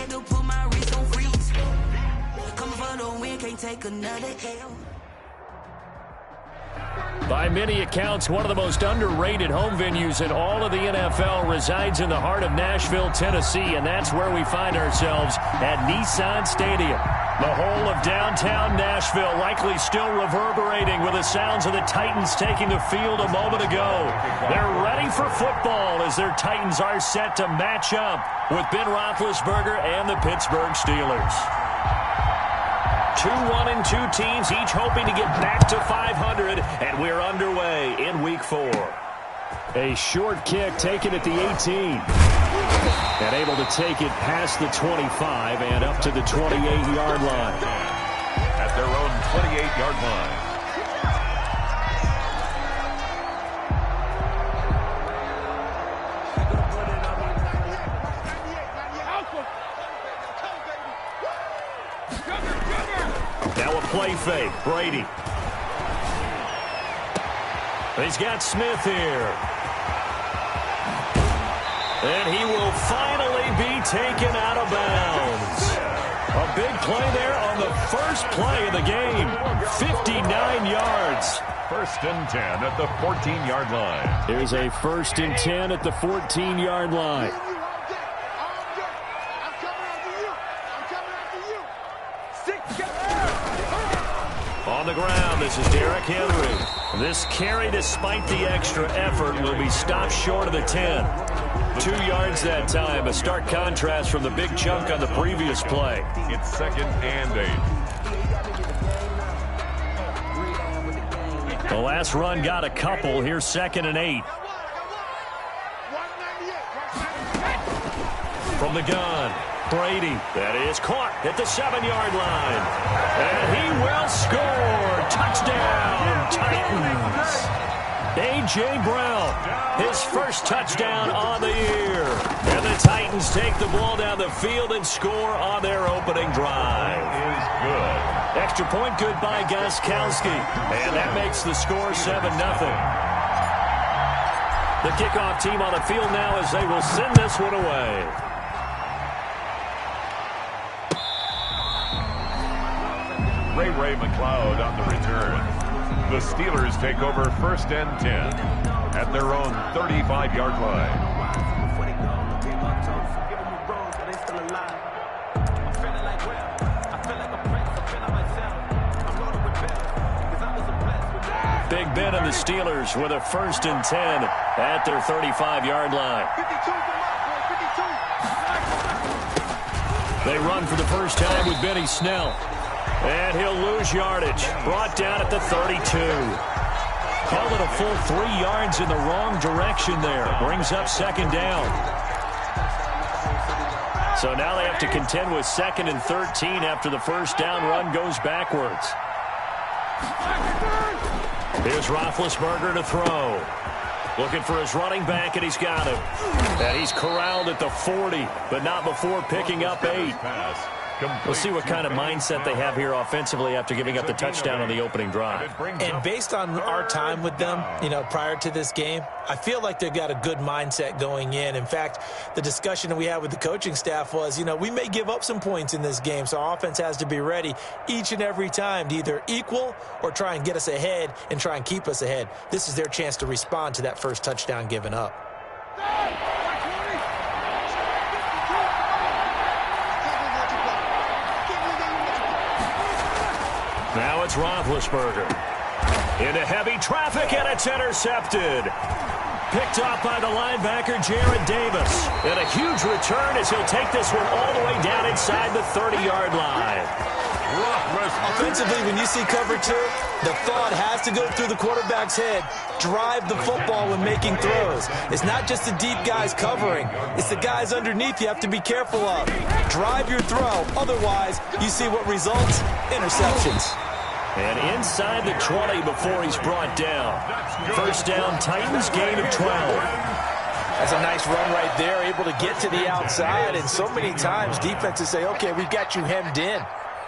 had to put my wrist on freeze. Coming for the win, can't take another L. By many accounts, one of the most underrated home venues in all of the NFL resides in the heart of Nashville, Tennessee, and that's where we find ourselves at Nissan Stadium. The whole of downtown Nashville likely still reverberating with the sounds of the Titans taking the field a moment ago. They're ready for football as their Titans are set to match up with Ben Roethlisberger and the Pittsburgh Steelers. 2-1-2 teams, each hoping to get back to 500, and we're underway in Week 4. A short kick taken at the 18. And able to take it past the 25 and up to the 28-yard line. At their own 28-yard line. Now a play fake. Brady. He's got Smith here. And he will finally be taken out of bounds. A big play there on the first play of the game. 59 yards. First and 10 at the 14-yard line. Here's a first and 10 at the 14-yard line. On the ground, this is Derrick Henry. This carry, despite the extra effort, will be stopped short of the 10. 2 yards that time, a stark contrast from the big chunk on the previous play. It's 2nd and 8. The last run got a couple. Here's 2nd and 8. From the gun, Brady. That is caught at the 7-yard line. And he will score. Touchdown, Titans. A.J. Brown, his first touchdown on the year. And the Titans take the ball down the field and score on their opening drive. Is good. Extra point good by Gostkowski. And that makes the score 7-0. The kickoff team on the field now as they will send this one away. Ray McLeod on the return. The Steelers take over 1st and 10 at their own 35-yard line. Big Ben and the Steelers with a 1st and 10 at their 35-yard line. They run for the first time with Benny Snell. And he'll lose yardage. Brought down at the 32. Called it a full 3 yards in the wrong direction there. Brings up 2nd down. So now they have to contend with 2nd and 13 after the first down run goes backwards. Here's Roethlisberger to throw. Looking for his running back, and he's got him. And he's corralled at the 40, but not before picking up 8. We'll see what kind of mindset they have here offensively after giving up the touchdown on the opening drive. And based on our time with them, prior to this game, I feel like they've got a good mindset going in. In fact, the discussion that we had with the coaching staff was, we may give up some points in this game, so our offense has to be ready each and every time to either equal or try and get us ahead and try and keep us ahead. This is their chance to respond to that first touchdown given up. Now it's Roethlisberger. Into heavy traffic, and it's intercepted. Picked off by the linebacker, Jared Davis. And a huge return as he'll take this one all the way down inside the 30-yard line. Offensively, when you see cover 2, the thought has to go through the quarterback's head. Drive the football when making throws. It's not just the deep guys covering. It's the guys underneath you have to be careful of. Drive your throw. Otherwise, you see what results? Interceptions. And inside the 20 before he's brought down. First down, Titans, gain of 12. That's a nice run right there, able to get to the outside. And so many times defenses say, okay, we've got you hemmed in.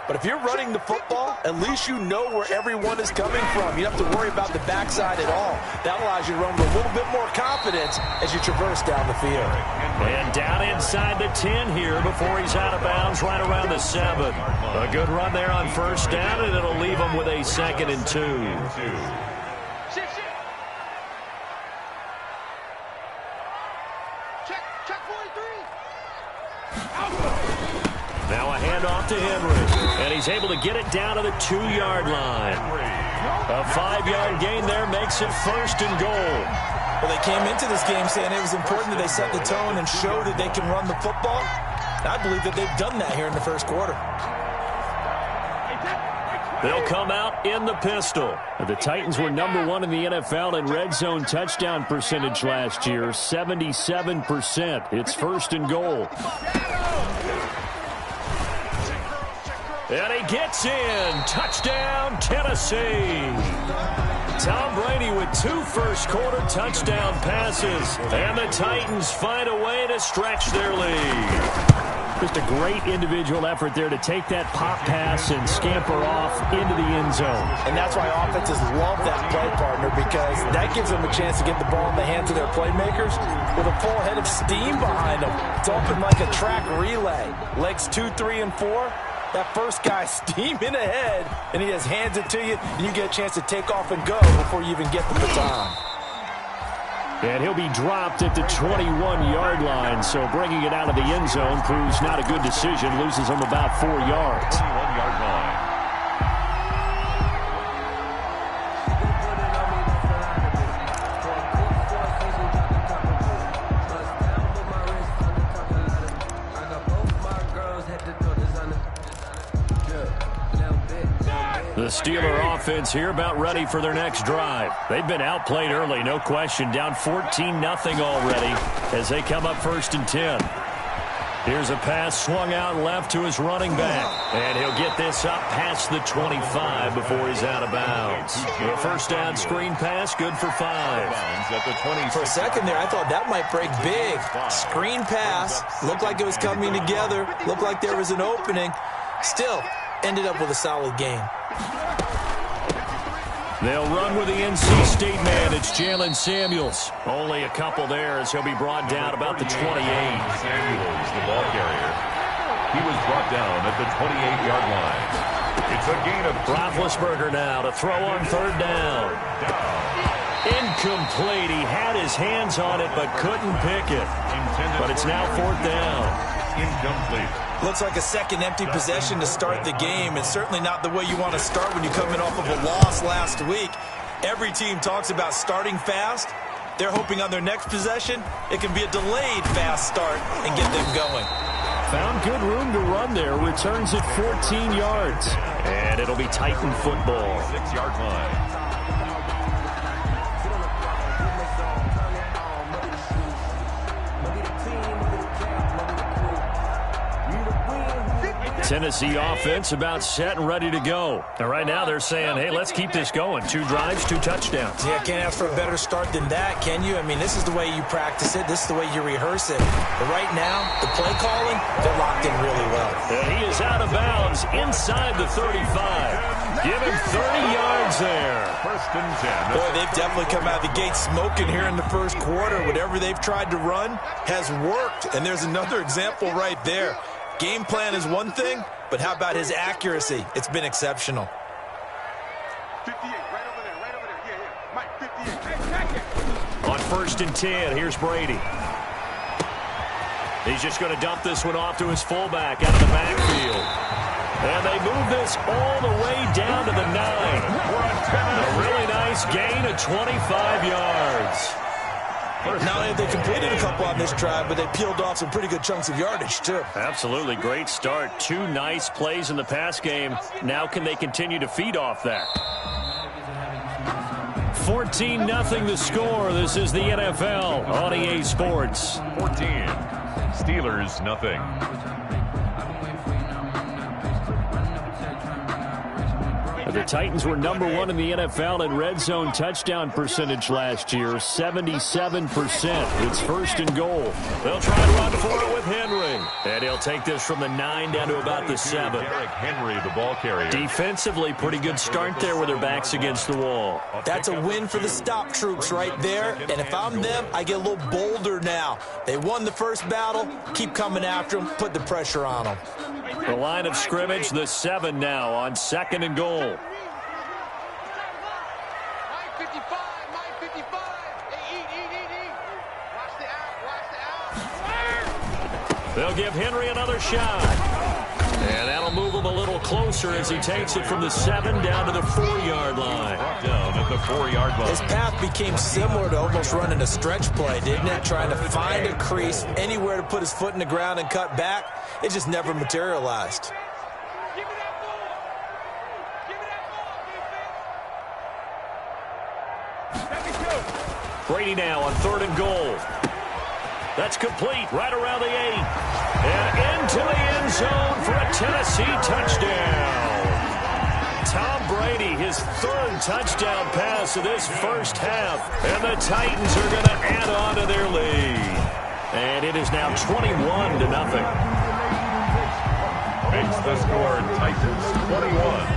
But if you're running the football, at least you know where everyone is coming from. You don't have to worry about the backside at all. That allows you to run with a little bit more confidence as you traverse down the field. And down inside the 10 here before he's out of bounds right around the 7. A good run there on first down, and it'll leave him with a 2nd and 2. Now a handoff to Henry, and he's able to get it down to the 2-yard line. A 5-yard gain there makes it 1st and goal. Well, they came into this game saying it was important that they set the tone and show that they can run the football. I believe that they've done that here in the first quarter. They'll come out in the pistol. The Titans were #1 in the NFL in red zone touchdown percentage last year, 77%. It's 1st and goal. And he gets in. Touchdown, Tennessee. Tom Brady with 2 first-quarter touchdown passes. And the Titans find a way to stretch their lead. Just a great individual effort there to take that pop pass and scamper off into the end zone. And that's why offenses love that play, partner, because that gives them a chance to get the ball in the hands of their playmakers with a full head of steam behind them. It's open like a track relay. Legs 2, 3, and 4. That first guy steaming ahead, and he just hands it to you, and you get a chance to take off and go before you even get the baton. And he'll be dropped at the 21-yard line, so bringing it out of the end zone proves not a good decision. Loses him about 4 yards. 21-yard line. The Steeler offense here about ready for their next drive. They've been outplayed early, no question. Down 14-0 already as they come up 1st and 10. Here's a pass swung out left to his running back. And he'll get this up past the 25 before he's out of bounds. The first down screen pass, good for 5. For a second there, I thought that might break big. Screen pass, looked like it was coming together, looked like there was an opening. Still, ended up with a solid game. They'll run with the NC State man. It's Jalen Samuels. Only a couple there as he'll be brought down about the 28. Samuels, the ball carrier. He was brought down at the 28-yard line. It's a gain of Roethlisberger now to throw on 3rd down. Incomplete. He had his hands on it but couldn't pick it. But it's now 4th down. Incomplete. Looks like a second empty possession to start the game, and certainly not the way you want to start when you're coming off of a loss last week. Every team talks about starting fast. They're hoping on their next possession it can be a delayed fast start and get them going. Found good room to run there. Returns at 14 yards. And it'll be Titan football. 6-yard line. Tennessee offense about set and ready to go. And right now they're saying, hey, let's keep this going. 2 drives, 2 touchdowns. Yeah, can't ask for a better start than that, can you? I mean, this is the way you practice it. This is the way you rehearse it. But right now, the play calling, they're locked in really well. And he is out of bounds inside the 35. Give him 30 yards there. 1st and 10. Boy, they've definitely come out of the gate smoking here in the first quarter. Whatever they've tried to run has worked. And there's another example right there. Game plan is one thing, but how about his accuracy? It's been exceptional. 58, right over there. Yeah. Mike, 58. Hey, check it. On 1st and 10, here's Brady. He's just going to dump this one off to his fullback out of the backfield. And they move this all the way down to the 9. A really nice gain of 25 yards. Not only have they completed a couple on this drive, but they peeled off some pretty good chunks of yardage, too. Absolutely. Great start. 2 nice plays in the pass game. Now can they continue to feed off that? 14-0 the score. This is the NFL on EA Sports. 14. Steelers, nothing. The Titans were #1 in the NFL in red zone touchdown percentage last year, 77%. It's 1st and goal. They'll try to run for it with Henry. And he'll take this from the 9 down to about the 7. Derrick Henry, the ball carrier. Defensively, pretty good start there with their backs against the wall. That's a win for the stop troops right there. And if I'm them, I get a little bolder now. They won the first battle. Keep coming after them. Put the pressure on them. The line of scrimmage, the 7 now on 2nd and goal. They'll give Henry another shot. And that'll move him a little closer as he takes it from the 7 down to the 4-yard line. Down at the 4-yard line. His path became similar to almost running a stretch play, didn't it? Trying to find a crease, anywhere to put his foot in the ground and cut back. It just never materialized. Brady now on 3rd and goal. That's complete right around the 8. And into the end zone for a Tennessee touchdown. Tom Brady, his 3rd touchdown pass of this first half. And the Titans are going to add on to their lead. And it is now 21-0. Makes the score Titans 21.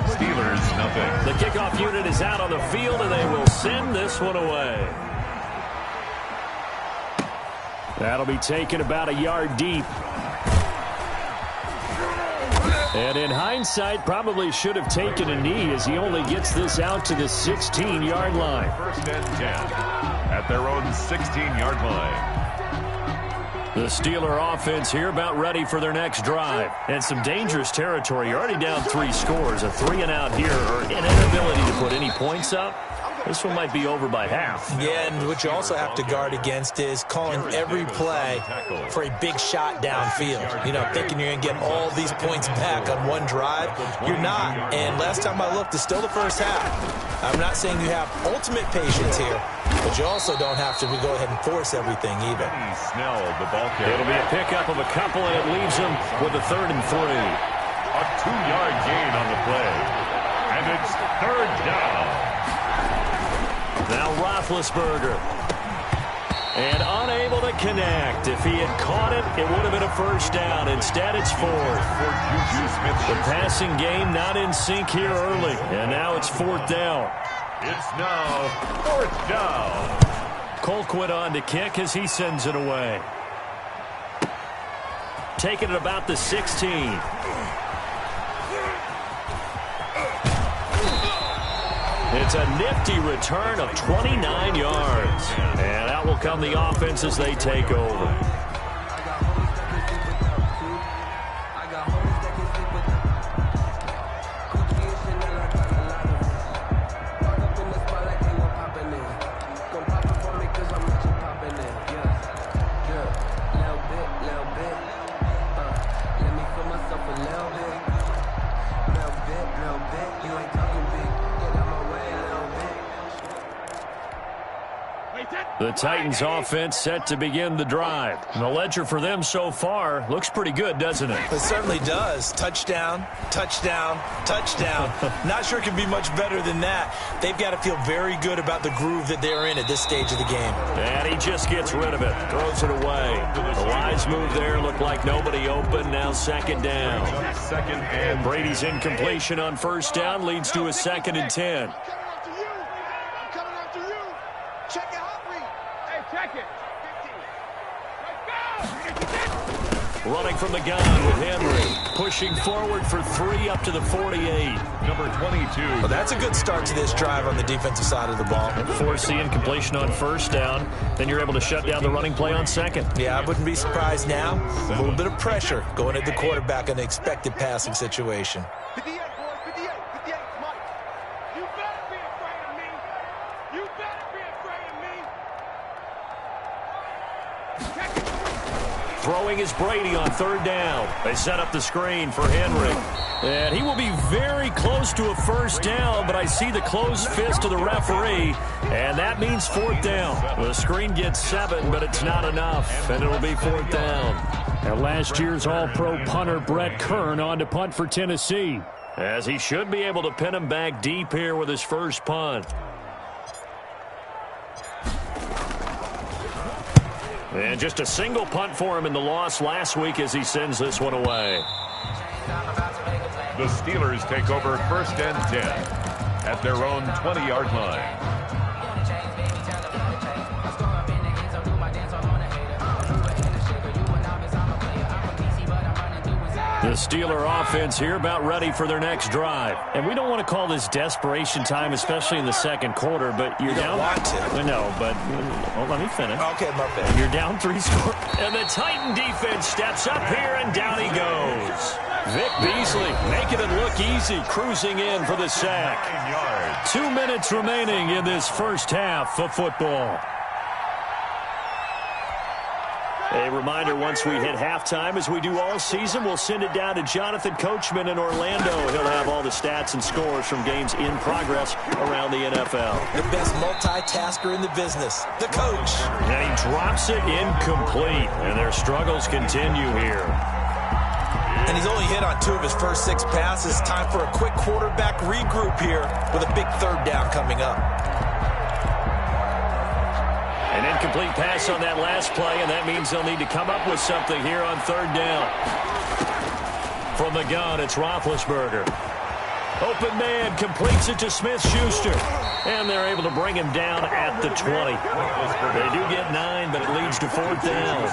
Steelers nothing. The kickoff unit is out on the field, and they will send this one away. That'll be taken about a yard deep. And in hindsight, probably should have taken a knee as he only gets this out to the 16-yard line. 1st and 10 at their own 16-yard line. The Steeler offense here about ready for their next drive. And some dangerous territory. You're already down 3 scores. A 3-and-out here, or an inability to put any points up. This one might be over by half. Yeah, and what you also have to guard against is calling every play for a big shot downfield. You know, thinking you're going to get all these points back on one drive. You're not. And last time I looked, it's still the first half. I'm not saying you have ultimate patience here, but you also don't have to go ahead and force everything either. Snell, the ball carrier. It'll be a pickup of a couple, and it leaves him with a 3rd and 3. A 2-yard gain on the play. And it's 3rd down. Now Roethlisberger. And unable to connect. If he had caught it, it would have been a 1st down. Instead, it's 4th. The passing game not in sync here early. And now it's 4th down. It's now 4th down. Colquitt on to kick as he sends it away. Taking it about the 16. It's a nifty return of 29 yards. And out will come the offense as they take over. The Titans offense set to begin the drive. And the ledger for them so far looks pretty good, doesn't it? It certainly does. Touchdown, touchdown, touchdown. Not sure it can be much better than that. They've got to feel very good about the groove that they're in at this stage of the game. And he just gets rid of it, throws it away. The wise move there looked like nobody open. Now 2nd down. And Brady's incompletion on 1st down leads to a 2nd and 10. Running from the gun with Henry. Pushing forward for 3 up to the 48. Number 22. Well, that's a good start to this drive on the defensive side of the ball. Force the incompletion on 1st down. Then you're able to shut down the running play on 2nd. Yeah, I wouldn't be surprised now. A little bit of pressure going at the quarterback in an expected passing situation. 58, boys, 58, 58, Mike. You better be afraid of me. You better be afraid of me. Throwing is Brady on 3rd down. They set up the screen for Henry. And he will be very close to a 1st down, but I see the closed fist of the referee, and that means 4th down. The screen gets 7, but it's not enough, and it'll be 4th down. And last year's All-Pro punter Brett Kern on to punt for Tennessee. as he should be able to pin him back deep here with his first punt. And just a single punt for him in the loss last week as he sends this one away. The Steelers take over 1st and 10 at their own 20-yard line. The Steeler offense here about ready for their next drive. And we don't want to call this desperation time, especially in the second quarter, but you're down. Want to. No, but let me finish. Okay, my bad. You're down 3 scores. And the Titan defense steps up here, and down he goes. Vic Beasley making it look easy, cruising in for the sack. 2 minutes remaining in this first half of football. A reminder, once we hit halftime, as we do all season, we'll send it down to Jonathan Coachman in Orlando. He'll have all the stats and scores from games in progress around the NFL. The best multitasker in the business, the coach. And he drops it incomplete, and their struggles continue here. And he's only hit on 2 of his first 6 passes. Time for a quick quarterback regroup here with a big 3rd down coming up. An incomplete pass on that last play, and that means they'll need to come up with something here on 3rd down. From the gun, it's Roethlisberger. Open man completes it to Smith-Schuster. And they're able to bring him down at the 20. They do get 9, but it leads to 4th down.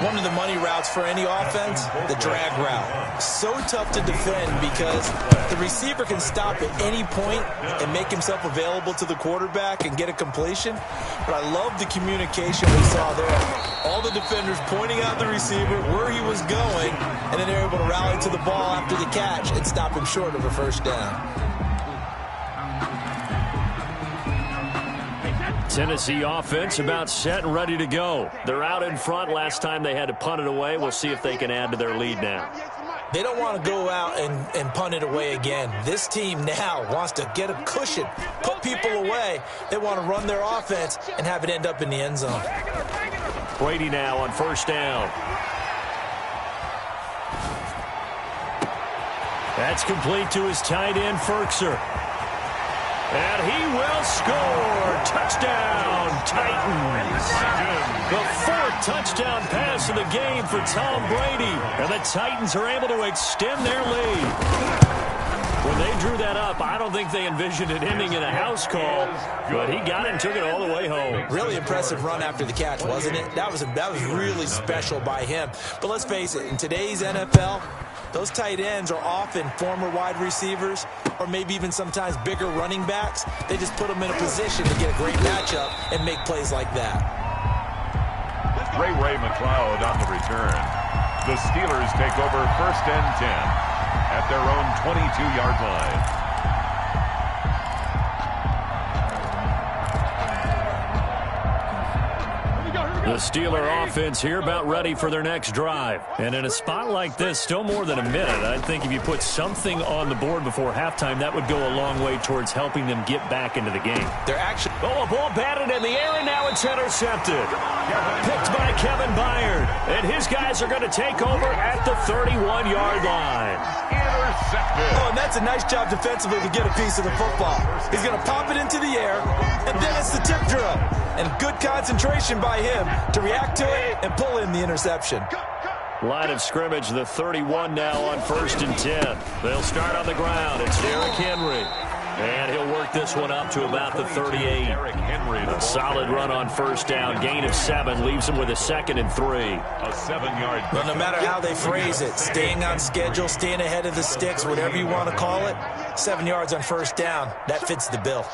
One of the money routes for any offense, the drag route. So tough to defend because the receiver can stop at any point and make himself available to the quarterback and get a completion. But I love the communication we saw there. All the defenders pointing out the receiver, where he was going, and then they're able to rally to the ball after the catch and stop him short of a first down. Tennessee offense about set and ready to go. They're out in front. Last time they had to punt it away. We'll see if they can add to their lead now. They don't want to go out and punt it away again. This team now wants to get a cushion, put people away. They want to run their offense and have it end up in the end zone. Brady now on 1st down. That's complete to his tight end, Ferkser. And he will score. Touchdown, Titans. The 4th touchdown pass of the game for Tom Brady. And the Titans are able to extend their lead. When they drew that up, I don't think they envisioned it ending in a house call, but he got it and took it all the way home. Really impressive run after the catch, wasn't it? That was really special by him. But let's face it, in today's NFL, those tight ends are often former wide receivers or maybe even sometimes bigger running backs. They just put them in a position to get a great matchup and make plays like that. Ray McLeod on the return. The Steelers take over 1st and 10 at their own 22-yard line. The Steeler offense here about ready for their next drive. And in a spot like this, still more than a minute, I think if you put something on the board before halftime, that would go a long way towards helping them get back into the game. They're actually... Oh, a ball batted in the air, and now it's intercepted. Picked by Kevin Byard. And his guys are going to take over at the 31-yard line. Intercepted. Oh, and that's a nice job defensively to get a piece of the football. He's going to pop it into the air, and then it's the tip drill. And good concentration by him to react to it and pull in the interception. Line of scrimmage, the 31 now on 1st and 10. They'll start on the ground. It's Derrick Henry. And he'll work this one up to about the 38. A solid run on 1st down. Gain of 7 leaves him with a 2nd and 3. A 7-yard. Well, no matter how they phrase it, staying on schedule, staying ahead of the sticks, whatever you want to call it, 7 yards on 1st down, that fits the bill.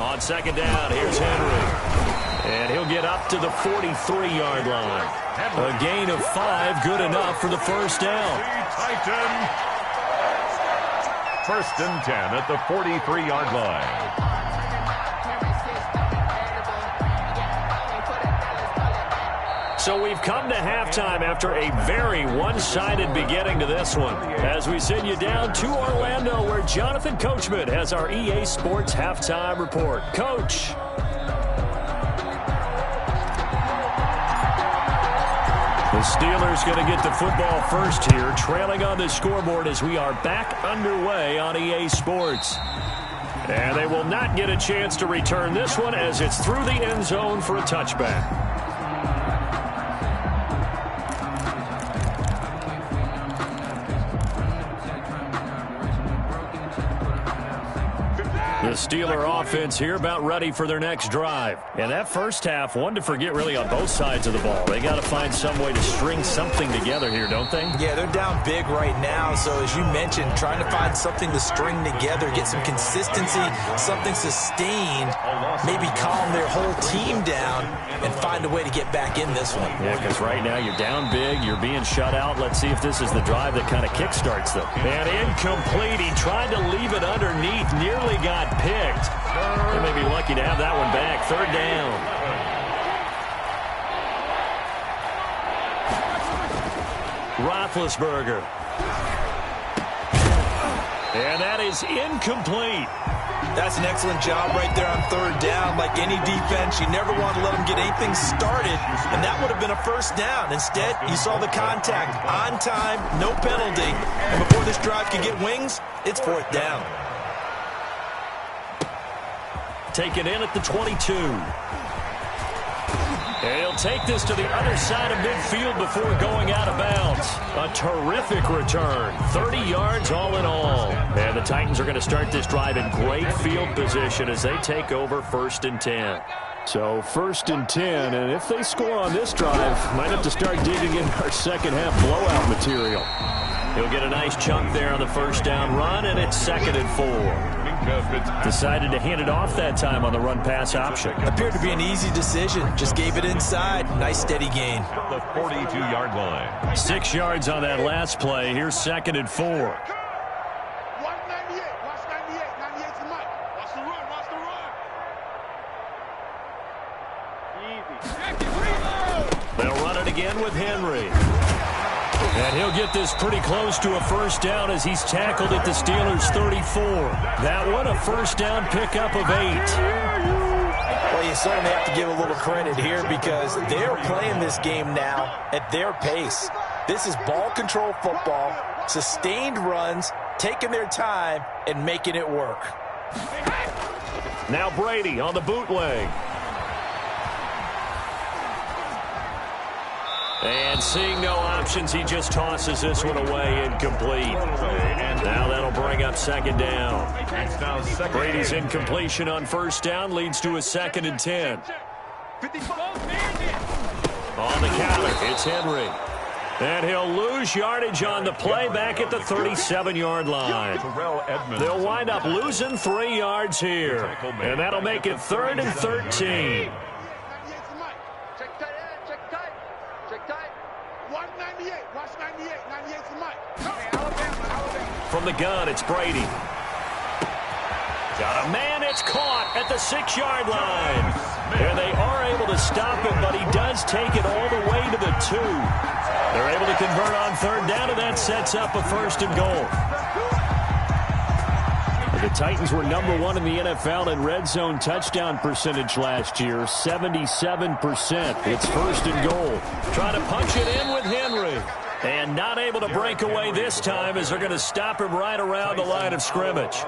On 2nd down, here's Henry. And he'll get up to the 43-yard line. A gain of 5, good enough for the 1st down. Titan. 1st and 10 at the 43-yard line. So we've come to halftime after a very one-sided beginning to this one. As we send you down to Orlando, where Jonathan Coachman has our EA Sports Halftime Report. Coach. The Steelers going to get the football first here, trailing on the scoreboard as we are back underway on EA Sports. And they will not get a chance to return this one as it's through the end zone for a touchback. The Steeler offense here about ready for their next drive. And that first half, one to forget really on both sides of the ball. They got to find some way to string something together here, don't they? Yeah, they're down big right now. So as you mentioned, trying to find something to string together, get some consistency, something sustained, maybe calm their whole team down and find a way to get back in this one. Yeah, because right now you're down big, you're being shut out. Let's see if this is the drive that kind of kickstarts them. And incomplete. He tried to leave it underneath, nearly got picked. They may be lucky to have that one back. Third down. Roethlisberger. And that is incomplete. That's an excellent job right there on third down. Like any defense, you never want to let them get anything started, and that would have been a first down. Instead, you saw the contact on time, no penalty, and before this drive could get wings, it's fourth down. Taken in at the 22. And he'll take this to the other side of midfield before going out of bounds. A terrific return. 30 yards all in all. And the Titans are going to start this drive in great field position as they take over 1st and 10. So 1st and 10, and if they score on this drive, might have to start digging in our second half blowout material. He'll get a nice chunk there on the first down run, and it's 2nd and 4. Decided to hand it off that time on the run-pass option. Appeared to be an easy decision. Just gave it inside. Nice steady gain. The 42-yard line. 6 yards on that last play. Here's 2nd and 4. 198. Watch 98. 98's the mic. Watch the run. Watch the run. Easy. They'll run it again with Henry. And he'll get this pretty close to a first down as he's tackled at the Steelers' 34. That one, a first down pickup of 8. Well, you certainly have to give a little credit here because they're playing this game now at their pace. This is ball control football, sustained runs, taking their time, and making it work. Now Brady on the bootleg. And seeing no options, he just tosses this one away, incomplete. And now that'll bring up 2nd down. Brady's incompletion on 1st down leads to a 2nd and 10. On the counter, it's Henry. And he'll lose yardage on the play back at the 37-yard line. They'll wind up losing 3 yards here. And that'll make it 3rd and 13. From the gun, it's Brady. Got a man, it's caught at the 6-yard line. And they are able to stop him, but he does take it all the way to the 2. They're able to convert on 3rd down, and that sets up a 1st and goal. The Titans were number 1 in the NFL in red zone touchdown percentage last year, 77%. It's 1st and goal. Trying to punch it in with Henry. And not able to break away this time as they're going to stop him right around the line of scrimmage.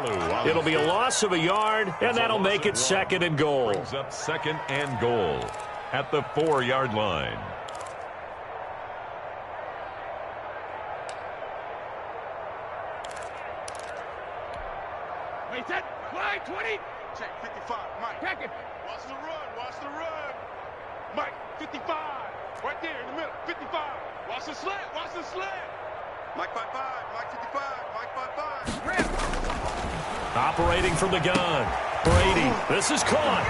It'll be a loss of a yard, and that'll make it 2nd and goal. Brings up 2nd and goal at the 4-yard line. Wait, that fly 20. Check 55. Mike. Check it. Watch the run. Watch the run. Mike, 55. Right there in the middle. 55. Watch the slant. Watch the slant. Mike 55. Mike 55. Mike 55. Operating from the gun. Brady. This is caught.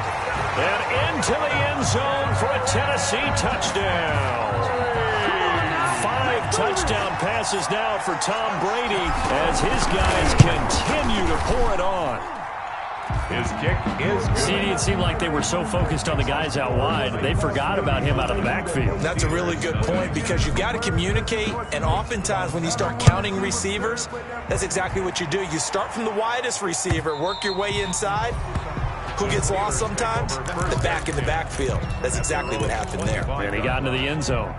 And into the end zone for a Tennessee touchdown. 5 touchdown passes now for Tom Brady as his guys continue to pour it on. His kick is good. See, it seemed like they were so focused on the guys out wide, they forgot about him out of the backfield. That's a really good point because you've got to communicate, and oftentimes when you start counting receivers, that's exactly what you do. You start from the widest receiver, work your way inside. Who gets lost sometimes? The back in the backfield. That's exactly what happened there. And he got into the end zone.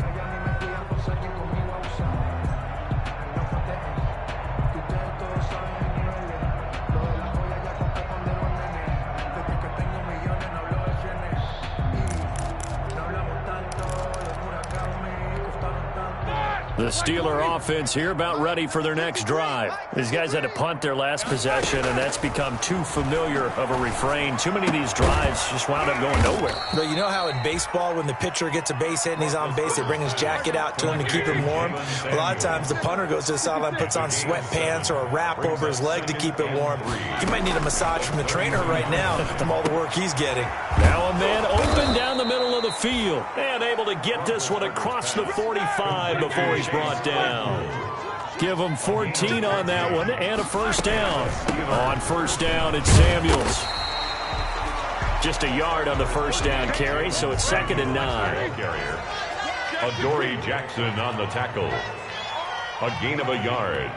The Steeler offense here about ready for their next drive. These guys had to punt their last possession, and that's become too familiar of a refrain. Too many of these drives just wound up going nowhere. But you know how in baseball, when the pitcher gets a base hit and he's on base, they bring his jacket out to him to keep him warm? A lot of times the punter goes to the sideline, puts on sweatpants or a wrap over his leg to keep it warm. He might need a massage from the trainer right now from all the work he's getting. Now a man open down the middle of the field and able to get this one across the 45 before he's brought down. Give him 14 on that one and a first down. On first down, it's Samuels. Just a yard on the first down carry, so it's 2nd and 9. Adoree Jackson on the tackle. A gain of a yard.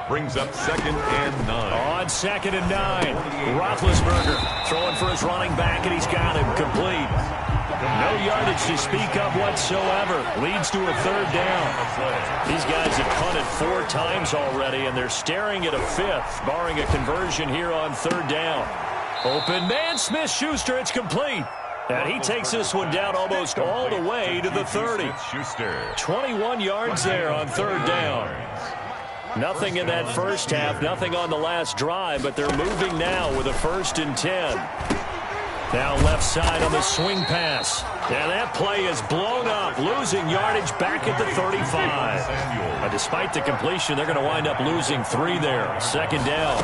Brings up 2nd and 9. On 2nd and 9. Roethlisberger throwing for his running back, and he's got him complete. No yardage to speak of whatsoever. Leads to a 3rd down. These guys have punted 4 times already, and they're staring at a 5th, barring a conversion here on 3rd down. Open man, Smith-Schuster, it's complete. And he takes this one down almost all the way to the 30. 21 yards there on 3rd down. Nothing in that first half, nothing on the last drive, but they're moving now with a 1st and 10. Now left side on the swing pass. And that play is blown up, losing yardage back at the 35. Despite the completion, they're going to wind up losing 3 there. 2nd down.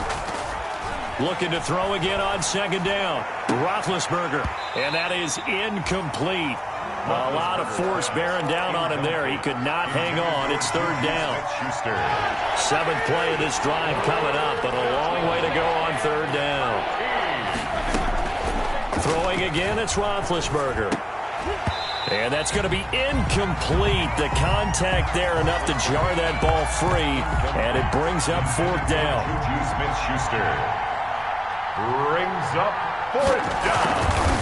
Looking to throw again on 2nd down. Roethlisberger. And that is incomplete. A lot of force bearing down on him there. He could not hang on. It's 3rd down. 7th play of this drive coming up, but a long way to go on 3rd down. Throwing again, it's Roethlisberger. And that's going to be incomplete. The contact there enough to jar that ball free, and it brings up 4th down. Smith-Schuster brings up 4th down.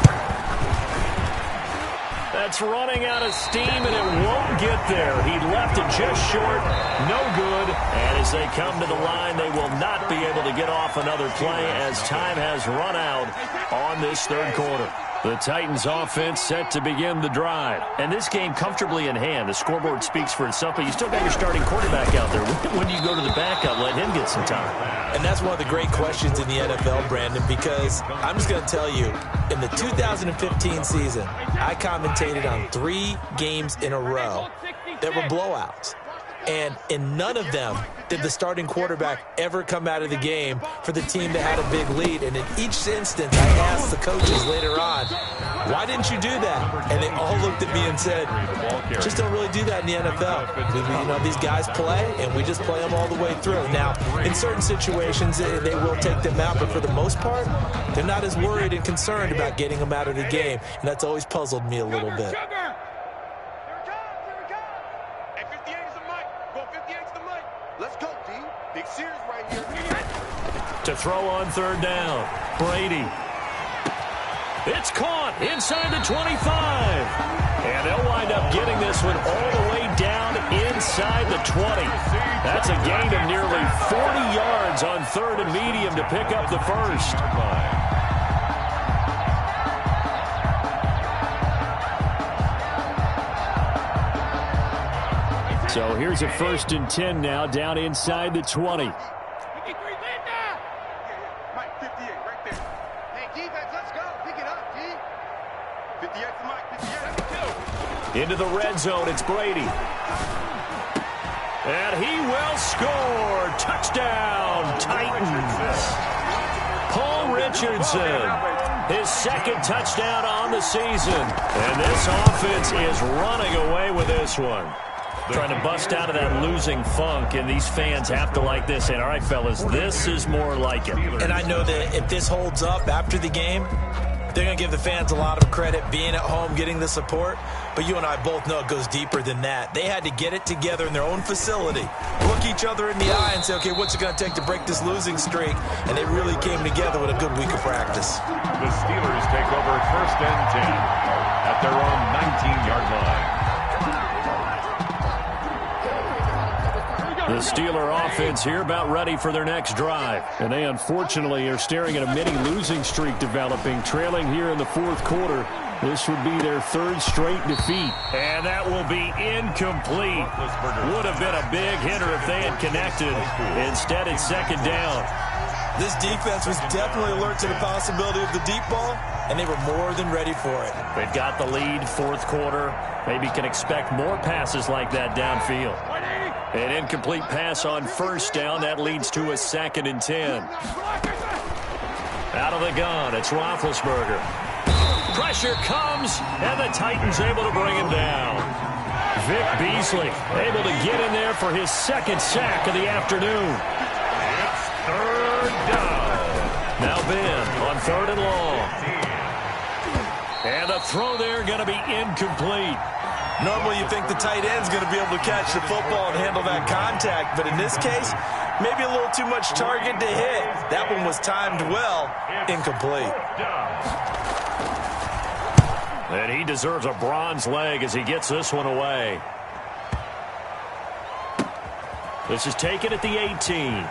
That's running out of steam, and it won't get there. He left it just short. No good. And as they come to the line, they will not be able to get off another play as time has run out on this 3rd quarter. The Titans offense set to begin the drive. And this game comfortably in hand. The scoreboard speaks for itself, but you still got your starting quarterback out there. When do you go to the backup, let him get some time? And that's one of the great questions in the NFL, Brandon, because I'm just going to tell you, in the 2015 season, I commentated on 3 games in a row that were blowouts. And in none of them did the starting quarterback ever come out of the game for the team that had a big lead. And in each instance, I asked the coaches later on, why didn't you do that? And they all looked at me and said, just don't really do that in the NFL. You know, these guys play, and we just play them all the way through. Now, in certain situations, they will take them out, but for the most part, they're not as worried and concerned about getting them out of the game. And that's always puzzled me a little bit. To throw on 3rd down, Brady. It's caught inside the 25. And they'll wind up getting this one all the way down inside the 20. That's a gain of nearly 40 yards on 3rd and medium to pick up the 1st. So here's a 1st and 10 now down inside the 20. Into the red zone, it's Brady. And he will score. Touchdown, Titans. Paul Richardson, his 2nd touchdown on the season. And this offense is running away with this one. Trying to bust out of that losing funk, and these fans have to like this. And all right, fellas, this is more like it. And I know that if this holds up after the game, they're going to give the fans a lot of credit, being at home, getting the support. But you and I both know it goes deeper than that. They had to get it together in their own facility, look each other in the eye and say, okay, what's it going to take to break this losing streak? And they really came together with a good week of practice. The Steelers take over 1st and 10 at their own 19-yard line. The Steeler offense here about ready for their next drive. And they unfortunately are staring at a mini losing streak developing, trailing here in the 4th quarter This would be their third straight defeat. And that will be incomplete. Would have been a big hitter if they had connected. Instead, it's second down. This defense was definitely alert to the possibility of the deep ball, and they were more than ready for it. They've got the lead, fourth quarter. Maybe can expect more passes like that downfield. An incomplete pass on first down. That leads to a 2nd and 10. Out of the gun, it's Roethlisberger. Pressure comes, and the Titans able to bring him down. Vic Beasley able to get in there for his 2nd sack of the afternoon. It's third down. Now Ben on 3rd and long. And the throw there going to be incomplete. Normally you think the tight end's going to be able to catch the football and handle that contact, but in this case, maybe a little too much target to hit. That one was timed well, incomplete. And he deserves a bronze leg as he gets this one away. This is taken at the 18.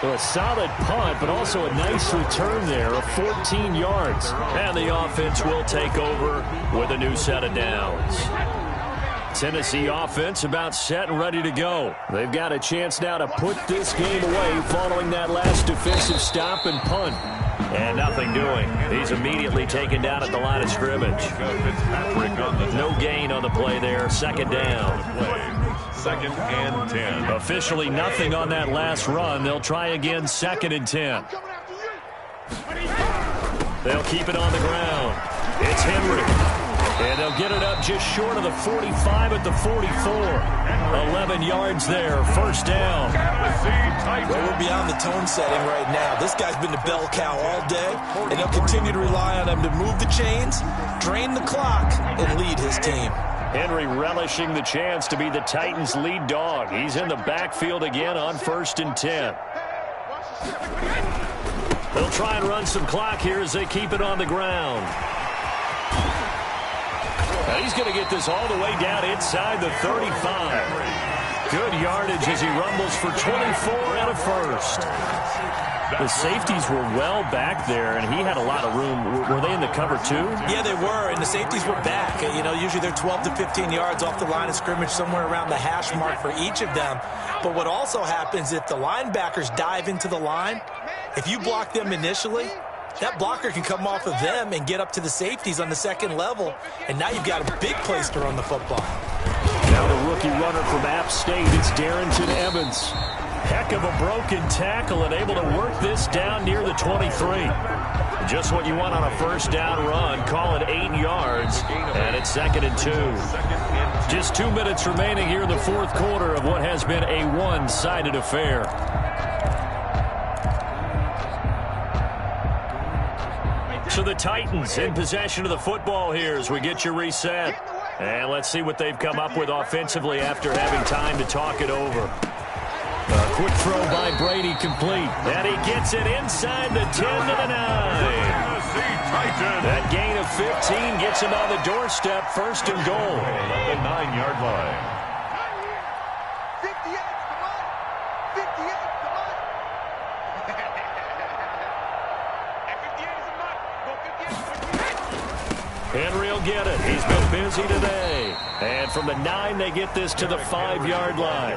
So a solid punt, but also a nice return there of 14 yards. And the offense will take over with a new set of downs. Tennessee offense about set and ready to go. They've got a chance now to put this game away following that last defensive stop and punt. And nothing doing. He's immediately taken down at the line of scrimmage. No gain on the play there. Second down. 2nd and 10. Officially nothing on that last run. They'll try again, 2nd and 10. They'll keep it on the ground. It's Henry. And they'll get it up just short of the 45 at the 44. 11 yards there, first down. Well, we're beyond the tone setting right now. This guy's been the bell cow all day, and they'll continue to rely on him to move the chains, drain the clock, and lead his team. Henry relishing the chance to be the Titans' lead dog. He's in the backfield again on 1st and 10. They'll try and run some clock here as they keep it on the ground. Now he's going to get this all the way down inside the 35. Good yardage as he rumbles for 24 and a first. The safeties were well back there, and he had a lot of room. Were they in the cover too? Yeah, they were, and the safeties were back. You know, usually they're 12 to 15 yards off the line of scrimmage, somewhere around the hash mark for each of them. But what also happens if the linebackers dive into the line, if you block them initially, that blocker can come off of them and get up to the safeties on the second level, and now you've got a big place to run the football. Now the rookie runner from App State, it's Darrington Evans. Heck of a broken tackle and able to work this down near the 23. Just what you want on a first down run. Call it 8 yards, and it's 2nd and 2. Just 2 minutes remaining here in the fourth quarter of what has been a one-sided affair. So the Titans in possession of the football here as we get you reset. And let's see what they've come up with offensively after having time to talk it over. A quick throw by Brady complete. And he gets it inside the 10 to the 9. That gain of 15 gets him on the doorstep, 1st and goal. At the 9-yard line. 58, come on. 58, come on. And 58 is a month. Go 58. Henry will get it. He's been busy today. And from the 9, they get this to the 5-yard line.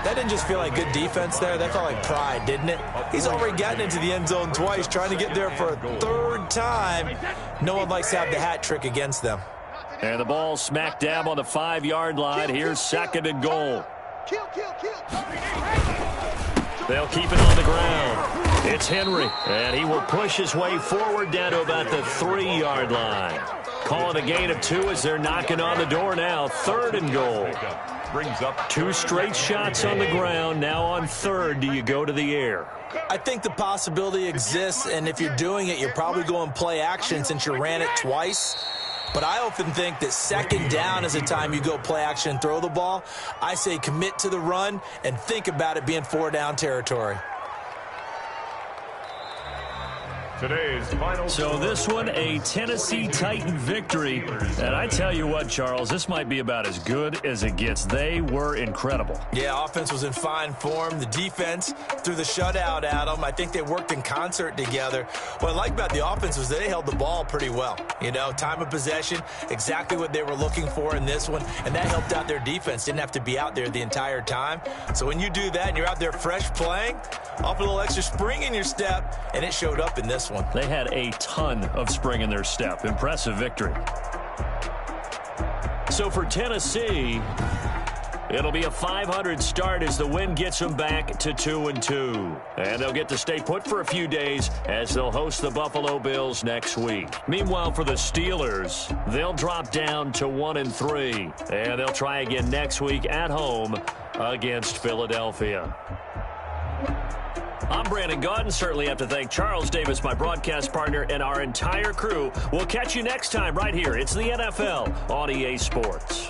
That didn't just feel like good defense there. That felt like pride, didn't it? He's already gotten into the end zone twice, trying to get there for a 3rd time. No one likes to have the hat trick against them. And the ball smack dab on the 5-yard line. Here's 2nd and goal. They'll keep it on the ground. It's Henry, and he will push his way forward down to about the 3-yard line. Calling a gain of 2 as they're knocking on the door now. 3rd and goal. Brings up 2 straight shots on the ground. Now on 3rd, do you go to the air? I think the possibility exists, and if you're doing it, you're probably going play action since you ran it twice. But I often think that 2nd down is the time you go play action and throw the ball. I say commit to the run and think about it being 4-down territory. Today's final So this one, a Tennessee Titan victory. And I tell you what, Charles, this might be about as good as it gets. They were incredible. Yeah, offense was in fine form. The defense threw the shutout at them. I think they worked in concert together. What I like about the offense was they held the ball pretty well. You know, time of possession, exactly what they were looking for in this one. And that helped out their defense. Didn't have to be out there the entire time. So when you do that and you're out there fresh playing, off a little extra spring in your step, and it showed up in this one. They had a ton of spring in their step. Impressive victory. So for Tennessee, it'll be a 500 start as the win gets them back to 2-2. And they'll get to stay put for a few days as they'll host the Buffalo Bills next week. Meanwhile, for the Steelers, they'll drop down to 1-3. And they'll try again next week at home against Philadelphia. I'm Brandon Gaudin. Certainly have to thank Charles Davis, my broadcast partner, and our entire crew. We'll catch you next time right here. It's the NFL on EA Sports.